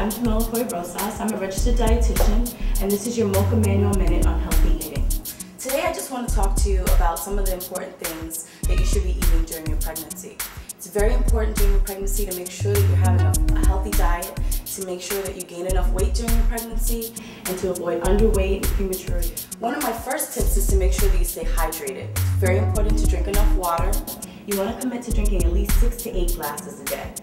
I'm Jamila Rosas. I'm a registered dietitian, and this is your Mocha Manual Minute on Healthy Eating. Today I just want to talk to you about some of the important things that you should be eating during your pregnancy. It's very important during your pregnancy to make sure that you're having a healthy diet, to make sure that you gain enough weight during your pregnancy, and to avoid underweight and prematurity. One of my first tips is to make sure that you stay hydrated. It's very important to drink enough water. You want to commit to drinking at least 6 to 8 glasses a day.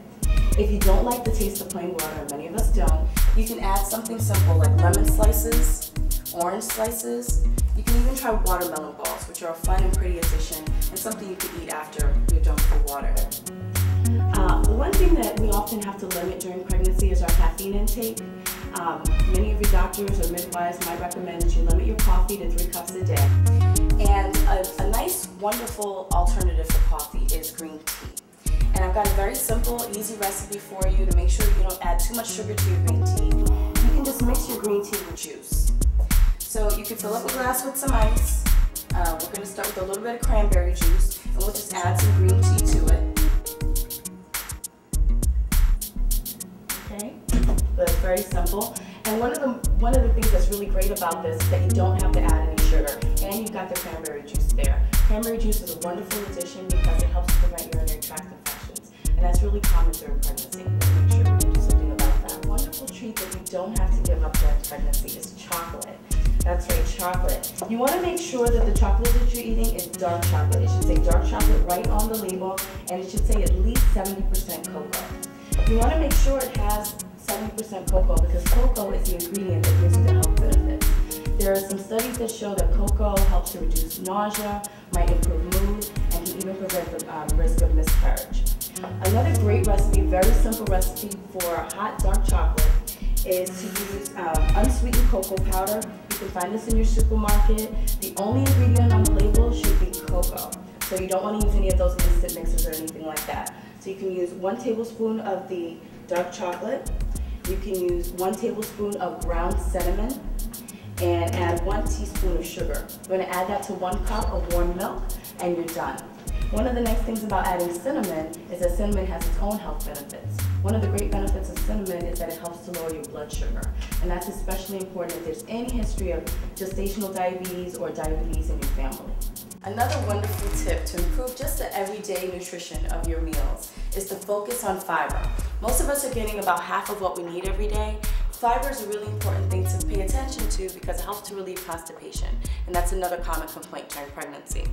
If you don't like the taste of plain water, and many of us don't, you can add something simple like lemon slices, orange slices. You can even try watermelon balls, which are a fun and pretty addition and something you can eat after you're done with the water. One thing that we often have to limit during pregnancy is our caffeine intake. Many of your doctors or midwives might recommend that you limit your coffee to 3 cups a day. And a nice, wonderful alternative for coffee is green tea. And I've got a very simple, easy recipe for you to make sure you don't add too much sugar to your green tea. You can just mix your green tea with juice. So you can fill up a glass with some ice. We're going to start with a little bit of cranberry juice, and we'll just add some green tea to it. Okay, but it's very simple. And one of the things that's really great about this is that you don't have to add any sugar, and you've got the cranberry juice there. Cranberry juice is a wonderful addition because it helps to prevent urinary tract infections, and that's really common during pregnancy. We'll make sure we can do something about that. A wonderful treat that you don't have to give up during pregnancy is chocolate. That's right, chocolate. You want to make sure that the chocolate that you're eating is dark chocolate. It should say dark chocolate right on the label, and it should say at least 70% cocoa. You want to make sure it has 70% cocoa because cocoa is the ingredient that gives you the health benefits. There are some studies that show that cocoa helps to reduce nausea, might improve mood, and can even prevent the risk of miscarriage. Another great recipe, very simple recipe for hot dark chocolate is to use unsweetened cocoa powder. You can find this in your supermarket. The only ingredient on the label should be cocoa. So you don't want to use any of those instant mixes or anything like that. So you can use 1 tablespoon of the dark chocolate. You can use 1 tablespoon of ground cinnamon and add 1 teaspoon of sugar. You're going to add that to 1 cup of warm milk and you're done. One of the nice things about adding cinnamon is that cinnamon has its own health benefits. One of the great benefits of cinnamon is that it helps to lower your blood sugar. And that's especially important if there's any history of gestational diabetes or diabetes in your family. Another wonderful tip to improve just the everyday nutrition of your meals is to focus on fiber. Most of us are getting about half of what we need every day. Fiber is a really important thing to pay attention to because it helps to relieve constipation, and that's another common complaint during pregnancy.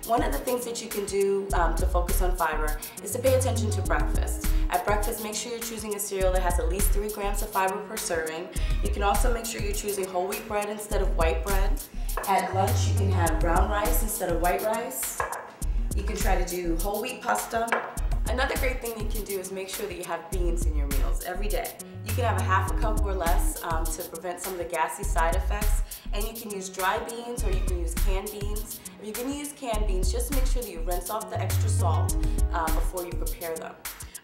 One of the things that you can do to focus on fiber is to pay attention to breakfast. At breakfast, make sure you're choosing a cereal that has at least 3 grams of fiber per serving. You can also make sure you're choosing whole wheat bread instead of white bread. At lunch, you can have brown rice instead of white rice. You can try to do whole wheat pasta. Another great thing you can do is make sure that you have beans in your meals every day. You can have a ½ a cup or less to prevent some of the gassy side effects. And you can use dry beans or you can use canned beans. If you're going to use canned beans, just make sure that you rinse off the extra salt before you prepare them.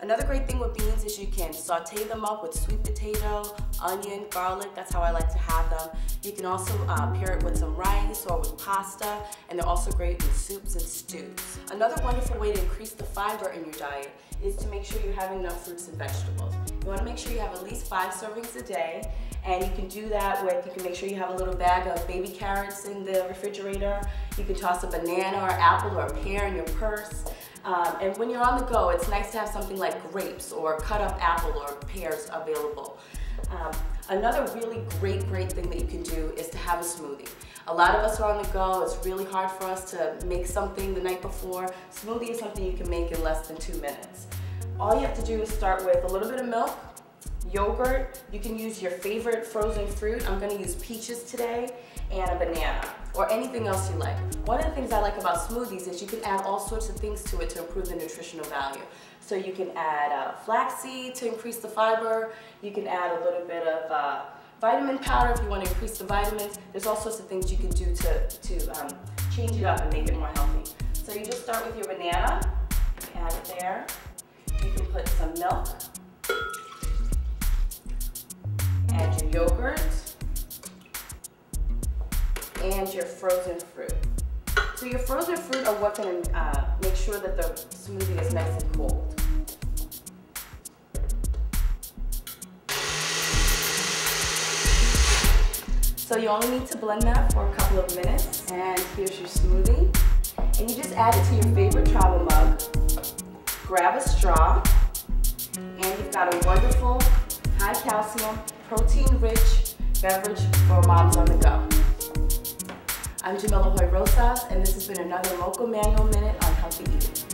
Another great thing with beans is you can saute them up with sweet potato, onion, garlic. That's how I like to have them. You can also pair it with some rice or with pasta, and they're also great in soups and stews. Another wonderful way to increase the fiber in your diet is to make sure you're having enough fruits and vegetables. You want to make sure you have at least 5 servings a day, and you can do that with, you can make sure you have a little bag of baby carrots in the refrigerator. You can toss a banana or apple or a pear in your purse. And when you're on the go, it's nice to have something like grapes or cut up apple or pears available. Another really great thing that you can do is to have a smoothie. A lot of us are on the go. It's really hard for us to make something the night before. Smoothie is something you can make in less than 2 minutes. All you have to do is start with a little bit of milk, yogurt. You can use your favorite frozen fruit. I'm going to use peaches today, and a banana, or anything else you like. One of the things I like about smoothies is you can add all sorts of things to it to improve the nutritional value. So you can add flaxseed to increase the fiber. You can add a little bit of vitamin powder if you want to increase the vitamins. There's all sorts of things you can do to change it up and make it more healthy. So you just start with your banana, you can add it there. You can put some milk, add your yogurt, and your frozen fruit. So your frozen fruit are what's going to make sure that the smoothie is nice and cold. So you only need to blend that for a couple of minutes. And here's your smoothie. And you just add it to your favorite travel mug. Grab a straw. And you've got a wonderful, high calcium, protein-rich beverage for moms on the go. I'm Jamila Hoy Rosas, and this has been another Mocha Manual Minute on Healthy Eating.